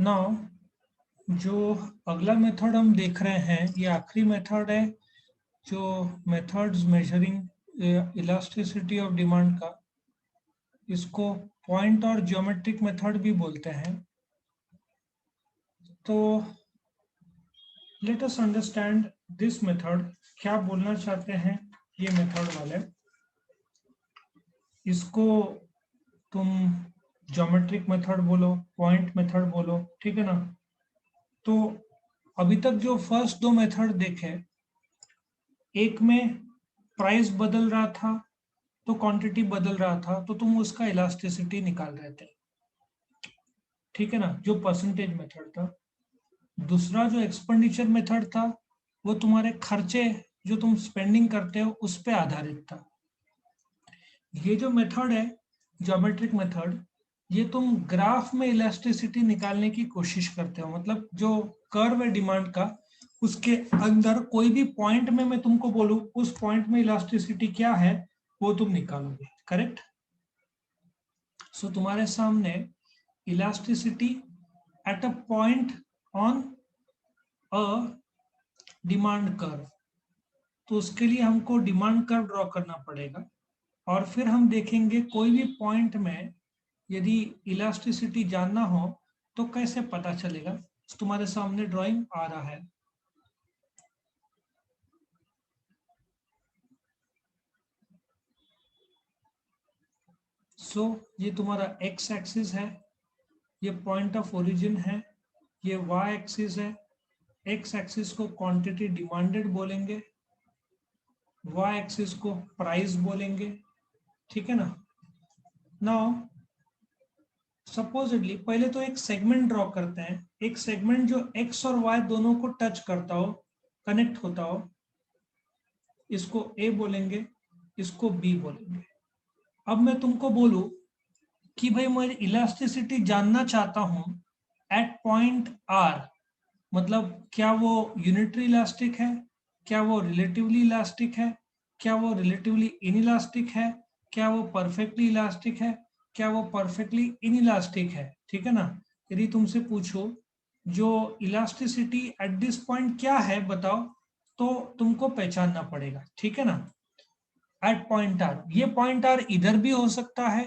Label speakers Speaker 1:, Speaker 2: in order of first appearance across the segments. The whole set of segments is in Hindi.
Speaker 1: नाउ जो अगला मेथड हम देख रहे हैं ये आखिरी मेथड है, जो methods measuring elasticity of demand का, इसको पॉइंट और ज्योमेट्रिक मेथड भी बोलते हैं। तो let us understand this method, क्या बोलना चाहते हैं ये मेथड वाले। इसको तुम ज्योमेट्रिक मेथड बोलो, पॉइंट मेथड बोलो, ठीक है ना। तो अभी तक जो फर्स्ट दो मेथड देखे, एक में प्राइस बदल रहा था तो क्वांटिटी बदल रहा था, तो तुम उसका इलास्टिसिटी निकाल रहे थे, ठीक है ना, जो परसेंटेज मेथड था। दूसरा जो एक्सपेंडिचर मेथड था वो तुम्हारे खर्चे जो तुम स्पेंडिंग करते हो उस पे आधारित था। ये जो मेथड है ज्योमेट्रिक मेथड, ये तुम ग्राफ में इलास्टिसिटी निकालने की कोशिश करते हो, मतलब जो कर्व है डिमांड का उसके अंदर कोई भी पॉइंट में मैं तुमको बोलूं उस पॉइंट में इलास्टिसिटी क्या है वो तुम निकालोगे, करेक्ट। सो तुम्हारे सामने elasticity at a point on a demand curve, तो उसके लिए हमको डिमांड कर्व ड्रॉ करना पड़ेगा और फिर हम देखेंगे कोई भी पॉइंट में यदि इलास्टिसिटी जानना हो तो कैसे पता चलेगा। तुम्हारे सामने ड्राइंग आ रहा है। सो ये तुम्हारा एक्स एक्सिस है, ये पॉइंट ऑफ ओरिजिन है, ये वाई एक्सिस है। एक्स एक्सिस को क्वांटिटी डिमांडेड बोलेंगे, वाई एक्सिस को प्राइस बोलेंगे, ठीक है ना। नाउ सपोजिटली पहले तो एक सेगमेंट ड्रॉ करते हैं, एक सेगमेंट जो एक्स और वाई दोनों को टच करता हो, कनेक्ट होता हो, इसको ए बोलेंगे, इसको बी बोलेंगे। अब मैं तुमको बोलूं कि भाई मैं इलास्टिसिटी जानना चाहता हूं एट पॉइंट आर, मतलब क्या वो यूनिटरी इलास्टिक है, क्या वो रिलेटिवली इलास्टिक है, क्या वो रिलेटिवली इनइलास्टिक है, क्या वो परफेक्टली इलास्टिक है, क्या वो परफेक्टली इनइलास्टिक है, ठीक है ना। यदि तुमसे पूछो जो इलास्टिसिटी एट दिस पॉइंट क्या है बताओ, तो तुमको पहचानना पड़ेगा, ठीक है ना। एट पॉइंट आर, ये पॉइंट आर इधर भी हो सकता है,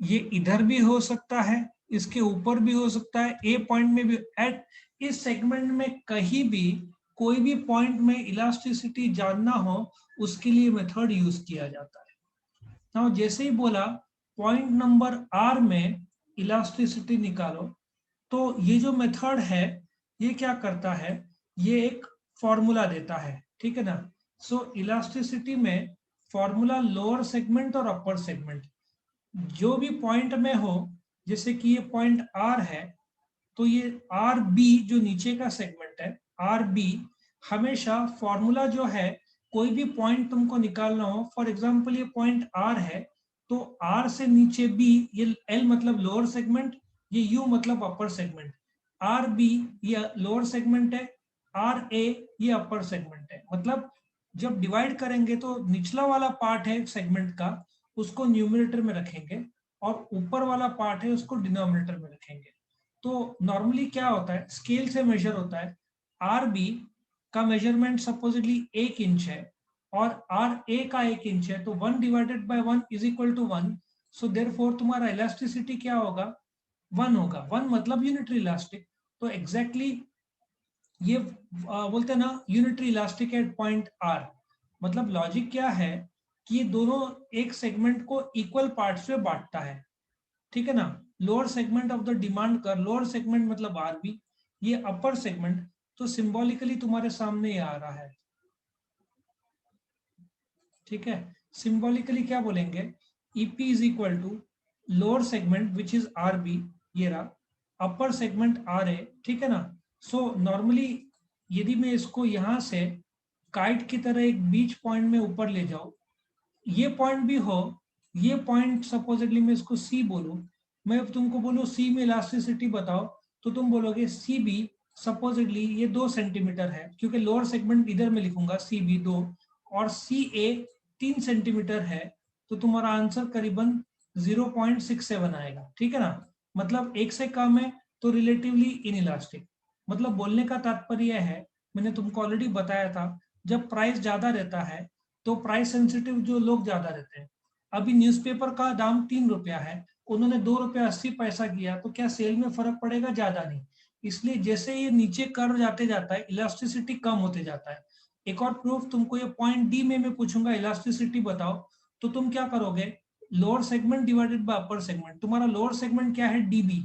Speaker 1: ये इधर भी हो सकता है, इसके ऊपर भी हो सकता है, ए पॉइंट में भी, एट इस सेगमेंट में कहीं भी कोई भी पॉइंट में इलास्टिसिटी जानना हो उसके लिए मेथड यूज किया जाता है। ना जैसे ही बोला पॉइंट नंबर आर में इलास्टिसिटी निकालो, तो ये जो मेथड है ये क्या करता है, ये एक फॉर्मूला देता है, ठीक है ना। सो इलास्टिसिटी में फॉर्मूला लोअर सेगमेंट और अपर सेगमेंट, जो भी पॉइंट में हो, जैसे कि ये पॉइंट आर है, तो ये आर बी जो नीचे का सेगमेंट है आर बी, हमेशा फॉर्मूला जो है कोई भी पॉइंट तुमको निकालना हो, फॉर एग्जांपल ये पॉइंट आर है, तो आर से नीचे बी, ये एल मतलब लोअर सेगमेंट, ये यू मतलब अपर सेगमेंट। आर बी ये लोअर सेगमेंट है, आर ए ये अपर सेगमेंट है। मतलब जब डिवाइड करेंगे तो निचला वाला पार्ट है सेगमेंट का उसको न्यूमरेटर में रखेंगे और ऊपर वाला पार्ट है उसको डिनोमिनेटर में रखेंगे। तो नॉर्मली क्या होता है, स्केल से मेजर होता है। आर बी का मेजरमेंट सपोजिटली 1 इंच है और आर ए का 1 इंच है, तो 1/1 is equal to 1। So therefore तुम्हारा इलास्टिसिटी क्या होगा, 1 होगा। 1 मतलब यूनिटरी इलास्टिक। तो एग्जैक्टली ये बोलते हैं ना unitary elastic at point R. मतलब लॉजिक क्या है कि ये दोनों एक सेगमेंट को इक्वल पार्ट्स में बांटता है, ठीक है ना। Lower segment of the demand कर, लोअर सेगमेंट मतलब आरबी, ये अपर सेगमेंट, तो सिंबॉलिकली तुम्हारे सामने ये आ रहा है, ठीक है। सिंबॉलिकली क्या बोलेंगे, EP is equal to lower segment which is R B, ये रहा, अपर सेगमेंट आर ए, ठीक है ना। सो नॉर्मली यदि मैं इसको यहां से काइट की तरह एक बीच पॉइंट में ऊपर ले जाऊं, ये पॉइंट भी हो, ये पॉइंट सपोजिटली मैं इसको सी बोलूं, मैं तुमको बोलूं सी में इलास्टिसिटी बताओ, तो तुम बोलोगे सी बी सपोजिटली ये 2 सेंटीमीटर है, क्योंकि लोअर सेगमेंट इधर में लिखूंगा सी बी 2 और सी ए 3 सेंटीमीटर है, तो तुम्हारा आंसर करीबन 0.67 आएगा, ठीक है ना। मतलब एक से कम है तो रिलेटिवली इनइलास्टिक। मतलब बोलने का तात्पर्य है, मैंने तुमको ऑलरेडी बताया था, जब प्राइस ज्यादा रहता है तो प्राइस सेंसिटिव जो लोग ज्यादा रहते हैं। अभी न्यूज़पेपर का दाम 3 रुपया है, उन्होंने 2 रुपया 80 पैसा किया, तो क्या सेल में फर्क पड़ेगा? ज्यादा नहीं। इसलिए जैसे ये नीचे कर्व जाते जाता है, इलास्टिसिटी कम होते जाता है। एक और प्रूफ तुमको ये पॉइंट डी में मैं पूछूंगा, इलास्टिसिटी बताओ, तो तुम क्या करोगे? Lower segment divided bye upper segment. तुम्हारा लोअर सेगमेंट क्या है? डीबी,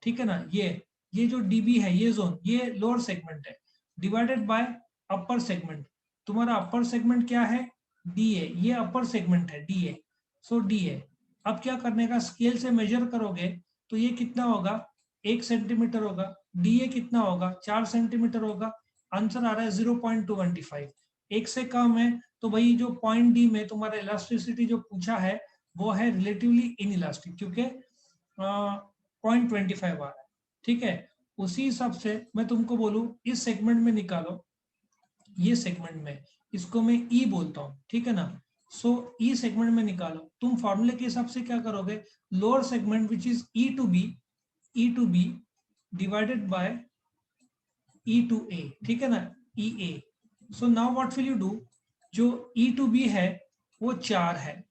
Speaker 1: ठीक है ना? ये जो डीबी है, ये जोन, ये लोअर सेगमेंट है, डिवाइडेड बाय अपर सेगमेंट। तुम्हारा अपर सेगमेंट क्या है? डीए। ये अपर सेगमेंट है, डीए। सो डीए। अब क्या करने का? स्केल से मेजर करोगे तो ये कितना होगा? 1 सेंटीमीटर होगा। डीए कितना होगा? 4 सेंटीमीटर होगा। आंसर आ रहा है 0.215। एक से कम है तो भाई जो पॉइंट डी में तुम्हारा इलास्टिसिटी जो पूछा है वो है रिलेटिवली इनइलास्टिक, क्योंकि 0.25 आ रहा है। ठीक है, उसी हिसाब से मैं तुमको बोलूं इस सेगमेंट में निकालो, ये सेगमेंट में, इसको मैं ई बोलता हूं, ठीक है ना? सो ई सेगमेंट में निकालो। तुम फॉर्मूले के हिसाब से क्या करोगे? Lower segment which is E to be divided by E to A, ठीक है ना? E A. So now what will you do? जो ई टू बी है वो 4 है,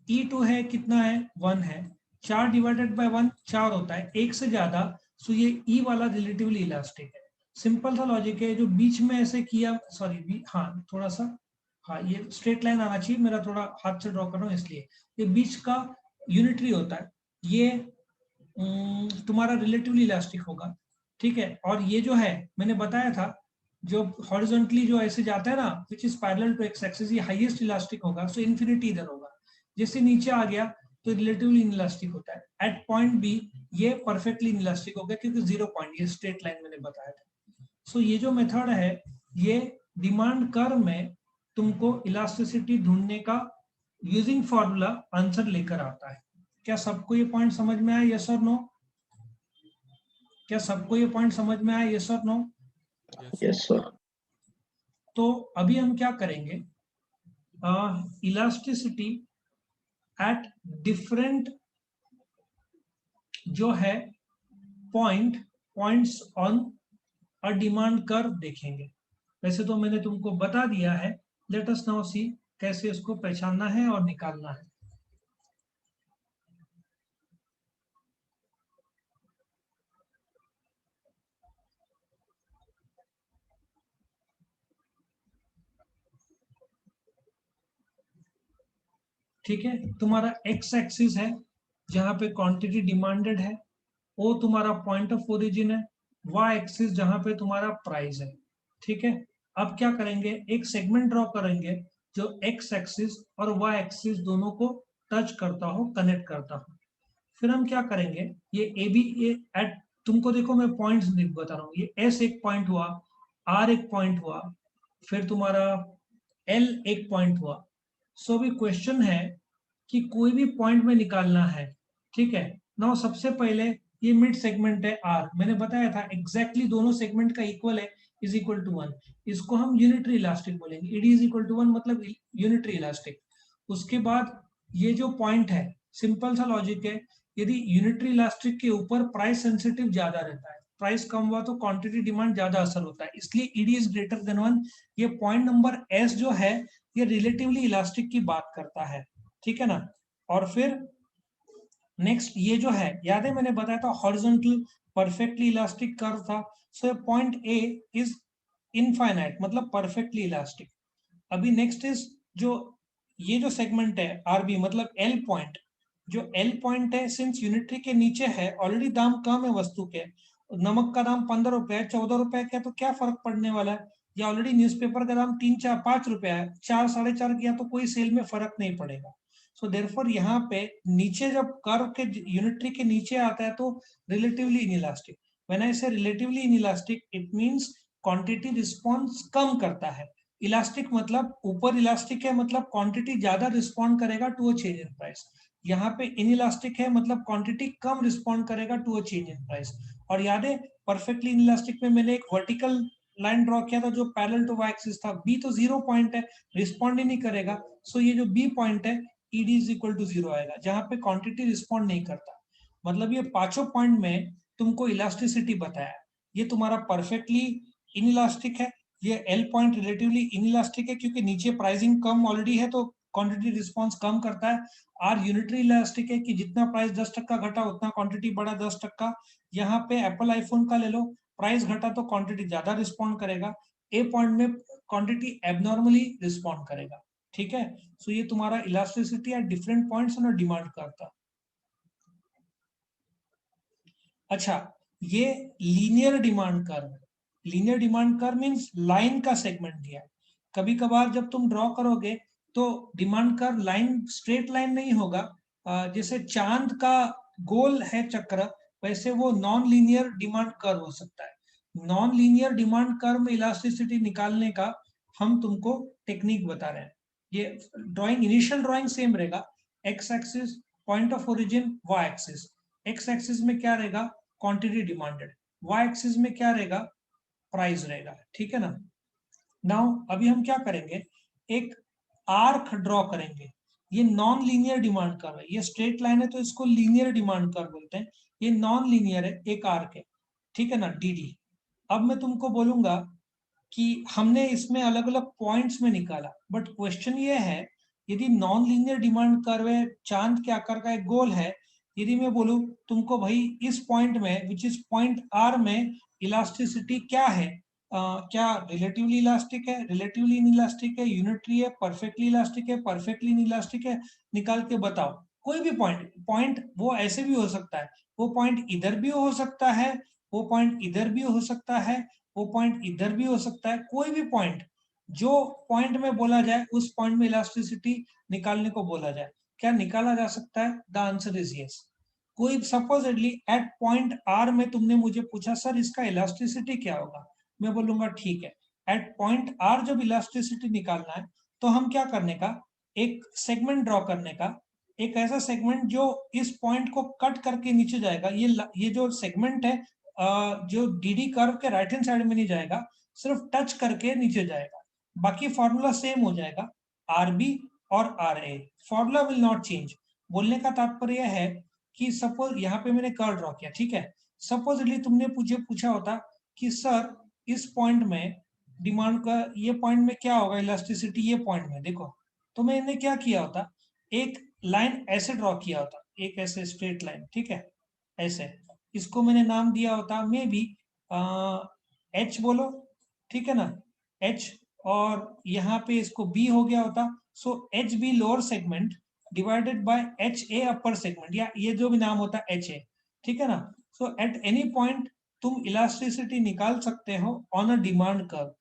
Speaker 1: ई टू है कितना है? 1 है। 4 डिवाइडेड बाय 1 4 होता है, एक से ज्यादा। सो ये ई वाला रिलेटिवली इलास्टिक है। सिंपल सा लॉजिक है। जो बीच में ऐसे किया, सॉरी, हाँ थोड़ा सा, हाँ ये स्ट्रेट लाइन आना चाहिए, मेरा थोड़ा हाथ से ड्रॉ कर रहा हूँ इसलिए। ये बीच का यूनिटरी होता है, ये तुम्हारा रिलेटिवली इलास्टिक होगा, ठीक है? और ये जो है मैंने बताया था, जो हॉरिजॉन्टली जो ऐसे जाता है ना, which is parallel to X axis, ये हाईएस्ट इलास्टिक होगा। सो इन्फिनिटी इधर होगा। जैसे नीचे आ गया तो रिलेटिवली इनइलास्टिक होता है। एट पॉइंट बी ये परफेक्टली इनइलास्टिक हो गया, क्योंकि 0 पॉइंट, ये स्ट्रेट लाइन मैंने बताया था। सो ये जो मेथड है, ये डिमांड कर्व में तुमको इलास्टिसिटी ढूंढने का यूजिंग फॉर्मूला आंसर लेकर आता है। क्या सबको ये पॉइंट समझ में आया? यस और नो? क्या सबको ये पॉइंट समझ में आया? यस और नो?
Speaker 2: Yes sir.
Speaker 1: तो अभी हम क्या करेंगे? इलास्टिसिटी एट डिफरेंट जो है points on a demand curve देखेंगे। वैसे तो मैंने तुमको बता दिया है, लेट अस नाउ सी कैसे इसको पहचानना है और निकालना है। ठीक है, तुम्हारा एक्स एक्सिस है जहां पे क्वांटिटी डिमांडेड है, वो तुम्हारा पॉइंट ऑफ ओरिजिन है। वाई एक्सिस जहां पे तुम्हारा प्राइस है। ठीक है, अब क्या करेंगे? एक सेगमेंट ड्रॉ करेंगे जो एक्स एक्सिस और वाई एक्सिस दोनों को टच करता हो, कनेक्ट करता हो। फिर हम क्या करेंगे? ये ए बी एट, तुमको देखो मैं पॉइंट्स बता रहा हूँ, ये एस एक पॉइंट हुआ, आर एक पॉइंट हुआ, फिर तुम्हारा एल एक पॉइंट हुआ। सो अभी क्वेश्चन है कि कोई भी पॉइंट में निकालना है, ठीक है? नाउ सबसे पहले ये मिड सेगमेंट है आर, मैंने बताया था एग्जैक्टली दोनों सेगमेंट का इक्वल है, इज इक्वल टू 1। इसको हम यूनिटरी इलास्टिक बोलेंगे। ईडी इज इक्वल टू 1 मतलब यूनिटरी इलास्टिक। उसके बाद ये जो पॉइंट है, सिंपल सा लॉजिक है, यदि यूनिटरी इलास्टिक के ऊपर प्राइस सेंसिटिव ज्यादा रहता है, प्राइस कम हुआ तो क्वांटिटी डिमांड ज्यादा असर होता है, इसलिए ईडी इज ग्रेटर देन 1। ये पॉइंट नंबर एस जो है ये रिलेटिवली इलास्टिक की बात करता है, ठीक है ना? और फिर नेक्स्ट ये जो है, याद है मैंने बताया था हॉरिजॉन्टल परफेक्टली इलास्टिक कर्व था। So point A is infinite, मतलब परफेक्टली इलास्टिक। अभी नेक्स्ट इज जो ये जो सेगमेंट है आरबी, मतलब एल पॉइंट। जो एल पॉइंट है, सिंस यूनिटरी के नीचे है, ऑलरेडी दाम कम है वस्तु के, नमक का दाम 15 रुपए है, 14 रुपए का, तो क्या फर्क पड़ने वाला है? या ऑलरेडी न्यूज़पेपर का दाम 3-4-5 रुपया है, 4-4.5 किया तो कोई सेल में फर्क नहीं पड़ेगा। सो देयरफॉर यहाँ पे नीचे जब कर्व के यूनिटरी के नीचे आता है तो relatively inelastic. When I say relatively inelastic, it means quantity response कम करता है। इलास्टिक मतलब ऊपर इलास्टिक है, मतलब क्वांटिटी ज्यादा रिस्पॉन्ड करेगा to a change in price. यहाँ पे इनइलास्टिक है, मतलब क्वांटिटी कम रिस्पॉन्ड करेगा to a change in price. और याद है परफेक्टली इनइलास्टिक में मैंने एक वर्टिकल लाइन ड्रॉ किया था जो पैरेलल टू वाई एक्सिस था। बी तो 0 पॉइंट है, रिस्पॉन्ड ही नहीं करेगा। सो ये जो बी पॉइंट है, ईडी इज इक्वल टू 0 आएगा, जहां पे क्वांटिटी रिस्पॉन्ड नहीं करता। मतलब ये पांचों पॉइंट में तुमको इलास्टिसिटी बताया, ये तुम्हारा परफेक्टली इनइलास्टिक है, ये एल पॉइंट रिलेटिवली इनइलास्टिक है क्योंकि नीचे प्राइसिंग कम ऑलरेडी है तो क्वांटिटी रिस्पॉन्स कम करता है। आर यूनिटरी इलास्टिक है कि जितना प्राइस 10% घटा उतना क्वांटिटी बढ़ा 10%। यहाँ पे एप्पल आईफोन का ले लो, प्राइस घटा तो क्वांटिटी ज्यादा रिस्पॉन्ड करेगा, ए पॉइंट में क्वांटिटी एबनॉर्मली रिस्पॉन्ड करेगा। ठीक है, सो ये तुम्हारा elasticity at different points on demand करता। अच्छा, ये linear demand curve, linear demand curve means line का सेगमेंट दिया। कभी कभार जब तुम ड्रॉ करोगे तो demand curve line straight line नहीं होगा, जैसे चांद का गोल है चक्र, वैसे वो नॉन लीनियर डिमांड कर्व हो सकता है। नॉन लीनियर डिमांड कर्व में इलास्टिसिटी निकालने का हम तुमको टेक्निक बता रहे हैं। ये ड्राइंग, इनिशियल ड्राइंग सेम रहेगा, X axis point of origin, Y axis. X axis में क्या रहेगा, क्वांटिटी डिमांडेड, वाई एक्सिस में क्या रहेगा, प्राइस रहेगा। ठीक है ना। नाउ अभी हम क्या करेंगे, एक आर्क ड्रॉ करेंगे। ये नॉन लीनियर डिमांड कर्व है, ये स्ट्रेट लाइन है तो इसको लीनियर डिमांड कर्व बोलते हैं, ये नॉन लीनियर है, एक आर्क है। ठीक है ना, डी डी। अब मैं तुमको बोलूंगा कि हमने इसमें अलग अलग पॉइंट्स में निकाला, बट क्वेश्चन ये है यदि नॉन लीनियर डिमांड कर्व है, चांद के आकार का एक गोल है, यदि मैं बोलूं तुमको भाई इस पॉइंट में विच इज पॉइंट आर में इलास्टिसिटी क्या है, क्या रिलेटिवली इलास्टिक है, रिलेटिवली इनइलास्टिक है, यूनिटरी है, परफेक्टली इलास्टिक है, परफेक्टली इनइलास्टिक है, निकाल के बताओ। कोई भी पॉइंट, पॉइंट वो ऐसे भी हो सकता है, वो पॉइंट इधर भी हो सकता है, वो पॉइंट इधर भी हो सकता है, वो पॉइंट इधर भी हो सकता है, कोई भी पॉइंट जो पॉइंट में बोला जाए उस पॉइंट में इलास्टिसिटी निकालने को बोला जाए, क्या निकाला जा सकता है? The answer is yes. कोई सपोजिटली एट पॉइंट आर में तुमने मुझे पूछा सर इसका इलास्टिसिटी क्या होगा, मैं बोलूंगा ठीक है, एट पॉइंट आर जब इलास्टिसिटी निकालना है तो हम क्या करने का, एक सेगमेंट ड्रॉ करने का, एक ऐसा सेगमेंट जो इस पॉइंट को कट करके नीचे जाएगा। ये जो सेगमेंट है जो डीडी कर्व के राइट हैंड साइड में नहीं जाएगा, सिर्फ टच करके नीचे जाएगा, बाकी फॉर्मूला सेम हो जाएगा, आर बी और R A, formula will not change. बोलने का तात्पर्य है कि सपोज यहाँ पे मैंने कर्व ड्रॉ किया, ठीक है, सपोजली तुमने मुझे पूछा होता कि सर इस पॉइंट में डिमांड का ये पॉइंट में क्या होगा इलास्टिसिटी, ये पॉइंट में देखो, तो मैंने क्या किया होता, एक लाइन ऐसे ड्रॉ किया होता, एक ऐसे स्ट्रेट लाइन, ठीक है, ऐसे, इसको मैंने नाम दिया होता मे बी एच बोलो, ठीक है ना, एच, और यहाँ पे इसको बी हो गया होता, so H B lower segment divided by H A upper segment, या ये जो भी नाम होता एच ए, ठीक है ना। सो एट एनी पॉइंट तुम इलास्टिसिटी निकाल सकते हो on a demand curve,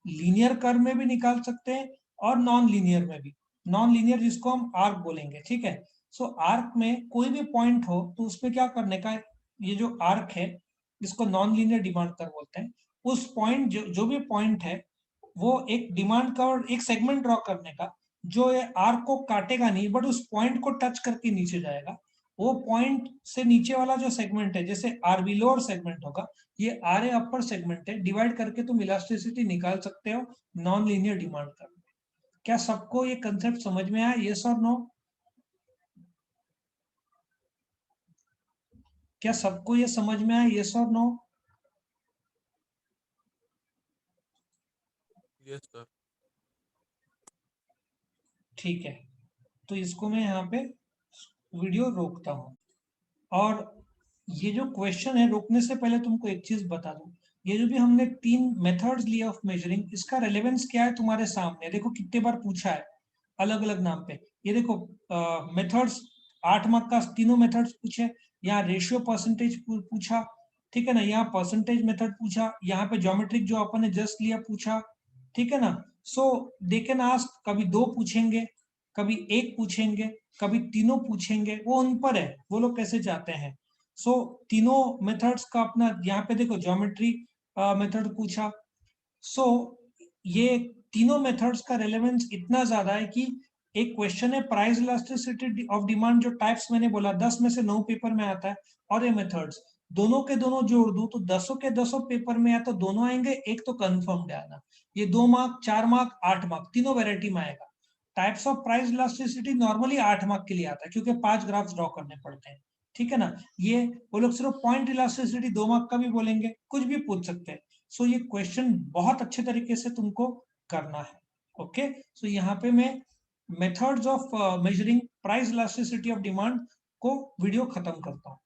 Speaker 1: linear curve में भी निकाल सकते हैं और नॉन लीनियर में भी, नॉन लीनियर जिसको हम आर्क बोलेंगे, ठीक है। सो आर्क में कोई भी पॉइंट हो तो उसमें क्या करने का, ये जो आर्क है जिसको नॉन लीनियर डिमांड कर्व बोलते हैं, उस पॉइंट जो भी पॉइंट है वो एक डिमांड कर्व, एक सेगमेंट ड्रॉ करने का जो ये आर्क को काटेगा नहीं बट उस पॉइंट को टच करके नीचे जाएगा, वो पॉइंट से नीचे वाला जो सेगमेंट है जैसे आर बी लोअर सेगमेंट होगा, ये आर ए अपर सेगमेंट है, डिवाइड करके तुम इलास्टिसिटी निकाल सकते हो नॉन लीनियर डिमांड कर्व। क्या सबको ये कंसेप्ट समझ में आया, यस और नो? क्या सबको ये समझ में आया, यस और नो?
Speaker 2: Yes sir.
Speaker 1: ठीक है, तो इसको मैं यहाँ पे वीडियो रोकता हूँ। और ये जो क्वेश्चन है, रोकने से पहले तुमको एक चीज बता दूं, ये जो भी हमने 3 मेथड्स लिए ऑफ मेजरिंग, इसका रेलेवेंस क्या है तुम्हारे सामने, देखो कितने बार पूछा है अलग अलग नाम पे। ये देखो मेथड्स 8 मार्क का तीनों मेथड्स पूछे, यहाँ रेशियो परसेंटेज पूछा, ठीक है ना, यहाँ परसेंटेज मेथड पूछा, यहाँ पे ज्योमेट्रिक जो अपन ने जस्ट लिया पूछा, ठीक है ना। सो दे कैन आस्क, कभी 2 पूछेंगे, कभी 1 पूछेंगे, कभी तीनों पूछेंगे, वो उन पर है वो लोग कैसे चाहते हैं। सो तीनों मेथड्स का अपना, यहाँ पे देखो ज्योमेट्री मेथड पूछा। सो ये तीनों मेथड्स का रेलेवेंस इतना ज्यादा है कि एक क्वेश्चन है प्राइस इलास्टिसिटी ऑफ डिमांड, जो टाइप्स मैंने बोला 10 में से 9 पेपर में आता है, और ये मेथड्स दोनों के दोनों जोड़ दूं तो 10 के 10 पेपर में या तो दोनों आएंगे, एक तो कंफर्म आना, ये 2 मार्क 4 मार्क 8 मार्क तीनों वेराइटी में आएगा। Types of price elasticity normally 8 mark के लिए आता है क्योंकि 5 ग्राफ्स ड्रॉ करने पड़ते हैं, ठीक है ना। ये वो लोग सिर्फ पॉइंट इलास्टिसिटी 2 मार्क का भी बोलेंगे, कुछ भी पूछ सकते हैं। सो ये क्वेश्चन बहुत अच्छे तरीके से तुमको करना है। ओके, सो यहाँ पे मैं methods of measuring price elasticity of demand को वीडियो खत्म करता हूँ।